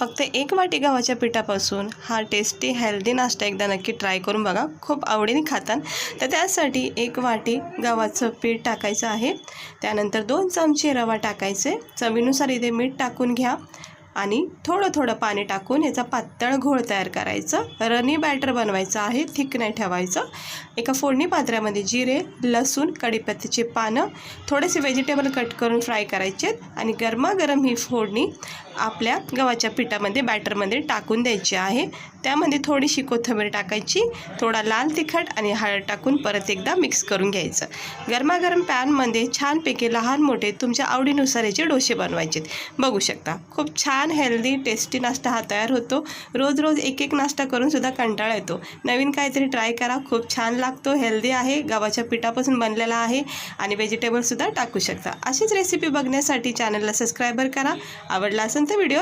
फक्त 1 वाटी गव्हाच्या पिठापासून हा टेस्टी हेल्दी नाश्ता एकदा नक्की ट्राय करून बघा, खूप आवडीने खातात। तर त्यासाठी 1 वाटी गव्हाचं पीठ टाकायचं आहे। त्यानंतर 2 चमचे रवा टाकायचे, चवीनुसार इथे मीठ टाकून घ्या आणि थोडं थोडं पाणी टाकून याचा पातळ घोळ तयार करायचं। रनी बॅटर बनवायचं आहे, थिक नाही ठेवायचं। एका फोडणी पात्रामध्ये जिरे, लसूण, कढीपत्त्याची पानं, थोडेसे व्हेजिटेबल कट करून फ्राय करायचे आणि गरमागरम ही फोडणी आपल्या गव्हाच्या पिठामध्ये बॅटरमध्ये टाकून द्यायची आहे। त्यामध्ये थोडीशी कोथिंबीर टाकायची, थोडा लाल तिखट आणि हळद टाकून परत एकदा मिक्स करून घ्यायचं। गरमागरम पॅनमध्ये छानपैकी लहान मोठे तुमच्या आवडीनुसार याचे डोसे बनवायचे। बघू शकता खूप छान हेल्दी टेस्टी नाश्ता हा तयार होतो। रोज रोज एक एक नाश्ता करून सुद्धा कंटाळा येतो, नवीन काहीतरी ट्राय करा, खूप छान लागतो, हेल्दी आहे, गव्हाच्या पिठापासून बनलेला आहे आणि व्हेजिटेबलसुद्धा टाकू शकता। अशीच रेसिपी बघण्यासाठी चॅनलला सबस्क्राईबर करा। आवडला असेल तर व्हिडिओ